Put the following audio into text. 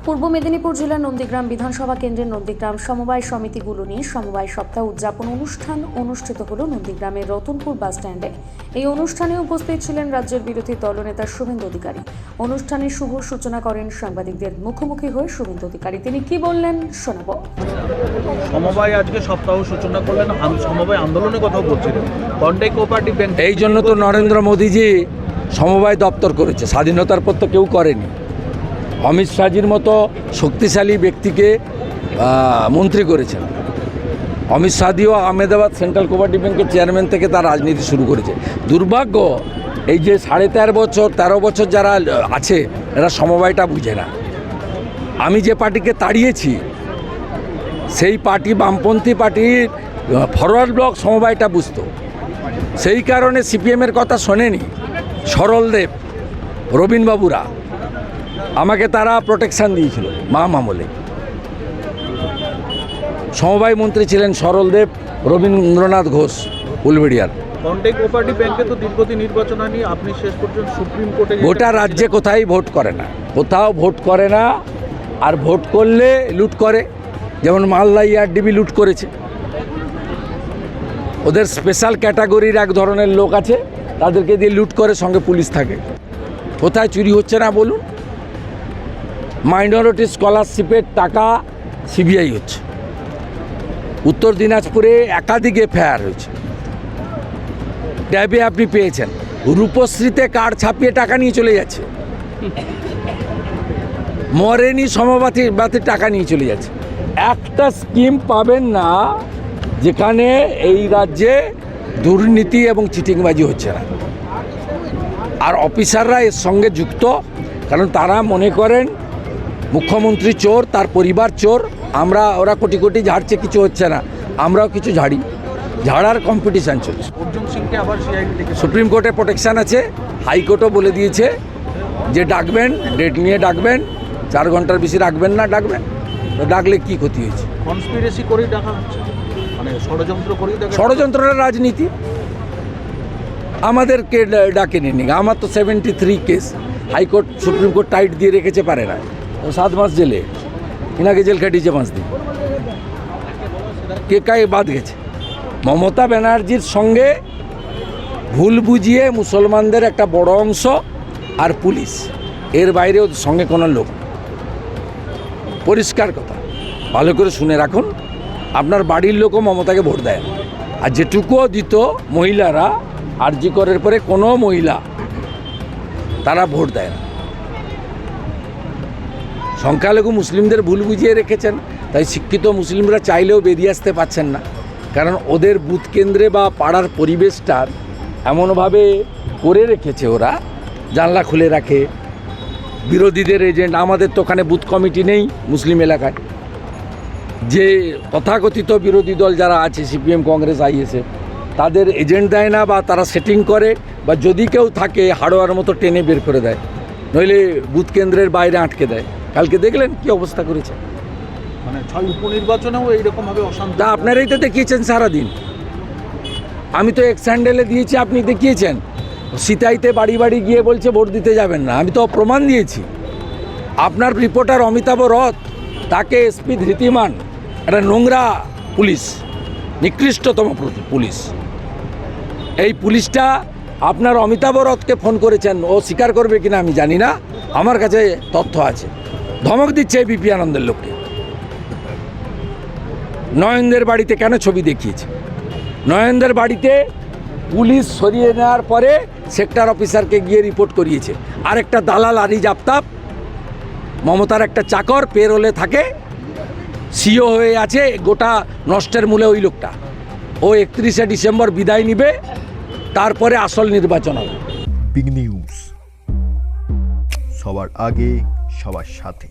পূর্ব মেদিনীপুর জেলার নন্দীগ্রাম বিধানসভা কেন্দ্রের নন্দীগ্রাম সমবায় সমিতিগুলো নিয়ে সমবায় সপ্তাহ উদযাপন অনুষ্ঠান অনুষ্ঠিত হল নন্দীগ্রামের রতনপুর বাস স্ট্যান্ডে। এই অনুষ্ঠানে উপস্থিত ছিলেন রাজ্যের বিরোধী দলনেতা শুভেন্দু অধিকারী। অনুষ্ঠানের শুভ সূচনা করেন সাংবাদিকদের মুখোমুখি হয়ে শুভেন্দু অধিকারী। তিনি কি বললেন শোনাব। সমবায় আজকে সপ্তাহ সূচনা করলেন, সমবায় আন্দোলনের কথাও বলছিলেন। কন্টাই কোঅপারেটিভ ব্যাংক এই জন্য তো নরেন্দ্র মোদীজি সমবায় দপ্তর করেছে, স্বাধীনতার পর তো কেউ করেনি। অমিত শাহজির মতো শক্তিশালী ব্যক্তিকে মন্ত্রী করেছেন। অমিত শাহজিও আহমেদাবাদ সেন্ট্রাল কোঅপারেটিভ ব্যাংকের চেয়ারম্যান থেকে তার রাজনীতি শুরু করেছে। দুর্ভাগ্য এই যে 13.5 বছর যারা আছে এরা সমবায়টা বুঝে না। আমি যে পার্টিকে তাড়িয়েছি সেই পার্টি বামপন্থী পার্টির ফরওয়ার্ড ব্লক সমবায়টা বুঝতো, সেই কারণে সিপিএমের কথা শোনেনি। সরলদেব, রবীনবাবুরা আমাকে তারা প্রোটেকশান দিয়েছিল। আমলে সমবায় মন্ত্রী ছিলেন সরলদেব, রবীন্দ্রনাথ ঘোষ, উলবেড়িয়ার। কন্টাই কোঅপারেটিভ ব্যাংকে তো দীর্ঘদিন নির্বাচন হয়নি, আপনি শেষ পর্যন্ত সুপ্রিম কোর্টে গোটা রাজ্যে কোথায় ভোট করে না, কোথাও ভোট করে না। আর ভোট করলে লুট করে, যেমন মালদা ERDB লুট করেছে। ওদের স্পেশাল ক্যাটাগরির এক ধরনের লোক আছে, তাদেরকে দিয়ে লুট করে, সঙ্গে পুলিশ থাকে। কোথায় চুরি হচ্ছে না বলুন? মাইনরিটি স্কলারশিপের টাকা CBI হচ্ছে। উত্তর দিনাজপুরে একাধিক FIR হয়েছে। ট্যাবে আপনি পেয়েছেন, রূপশ্রীতে কার্ড ছাপিয়ে টাকা নিয়ে চলে যাচ্ছে। মরেনি সমবাতির টাকা নিয়ে চলে যাচ্ছে। একটা স্কিম পাবেন না যেখানে এই রাজ্যে দুর্নীতি এবং চিটিংবাজি হচ্ছে না। আর অফিসাররা এর সঙ্গে যুক্ত, কারণ তারা মনে করেন মুখ্যমন্ত্রী চোর, তার পরিবার চোর। ওরা কোটি কোটি ঝাড়ছে, কিছু হচ্ছে না, আমরাও কিছু ঝাড়ি। ঝাড়ার কম্পিটিশান চলছে। অর্জুন সিংকে আবার CID থেকে সুপ্রিম কোর্টে প্রোটেকশান আছে, হাইকোর্টও বলে দিয়েছে যে ডাকবেন, ডেট নিয়ে ডাকবেন, 4 ঘন্টার বেশি রাখবেন না, ডাকবেন। তো ডাকলে কি ক্ষতি হয়েছে? কনস্পিরেসি করেই ডাকা হচ্ছে, মানে ষড়যন্ত্র করেই ডাকা। ষড়যন্ত্রের রাজনীতি। আমাদেরকে ডাকে নিন, আমার তো 73 case. High court supreme court tight দিয়ে রেখেছে, পারে না। 7 মাস জেলে, ইনাকে জেল খাটিয়েছে 5 দিন। কে কায়ে বাদ গেছে? মমতা ব্যানার্জির সঙ্গে ভুল বুঝিয়ে মুসলমানদের একটা বড় অংশ আর পুলিশ, এর বাইরে ওদের সঙ্গে কোনো লোক। পরিষ্কার কথা, ভালো করে শুনে রাখুন। আপনার বাড়ির লোকও মমতাকে ভোট দেয় না। আর যেটুকুও দিত মহিলারা, আরজি করের পরে কোনো মহিলা তারা ভোট দেয় না। সংখ্যালঘু মুসলিমদের ভুল বুঝিয়ে রেখেছেন, তাই শিক্ষিত মুসলিমরা চাইলেও বেরিয়ে আসতে পারছেন না। কারণ ওদের বুথ কেন্দ্রে বা পাড়ার পরিবেশটার এমনভাবে করে রেখেছে, ওরা জানলা খুলে রাখে, বিরোধীদের এজেন্ট। আমাদের তো ওখানে বুথ কমিটি নেই মুসলিম এলাকায়। যে তথাকথিত বিরোধী দল যারা আছে, CPM, কংগ্রেস, ISF, তাদের এজেন্ট দেয় না, বা তারা সেটিং করে, বা যদি কেউ থাকে হাড়োয়ার মতো টেনে বের করে দেয়, নইলে বুথ কেন্দ্রের বাইরে আটকে দেয়। কালকে দেখলেন কি অবস্থা করেছে। মানে 6 উপনির্বাচনেও এইরকমভাবে অশান্তি। তা আপনারাই তো দেখিয়েছেন সারাদিন। আমি তো এক্স-হ্যান্ডেলে দিয়েছি, আপনি দেখিয়েছেন। সিতাইতে বাড়ি বাড়ি গিয়ে বলছে ভোট দিতে যাবেন না, আমি তো প্রমাণ দিয়েছি। আপনার রিপোর্টার অমিতাভ রথ, তাকে SP ধৃতিমান, একটা নোংরা পুলিশ, নিকৃষ্টতম পুলিশ। এই পুলিশটা আপনার অমিতাভ রথকে ফোন করেছেন, ও স্বীকার করবে কিনা আমি জানি না, আমার কাছে তথ্য আছে। ধমক দিচ্ছে BP আনন্দের লোককে। নয়নদের বাড়িতে কেন ছবি দেখিয়েছে? নয়নদের বাড়িতে পুলিশ সরিয়ে নেওয়ার পরে সেক্টর অফিসারকে গিয়ে রিপোর্ট করিয়েছে। আরেকটা দালাল আরিজ আফতাব, মমতার একটা চাকর, পেরোলে থাকে, CEO হয়ে আছে। গোটা নষ্টের মূলে ওই লোকটা। ও 31শে ডিসেম্বর বিদায় নিবে, তারপরে আসল নির্বাচন হবে। বিগ নিউজ, সবার আগে সবার সাথে।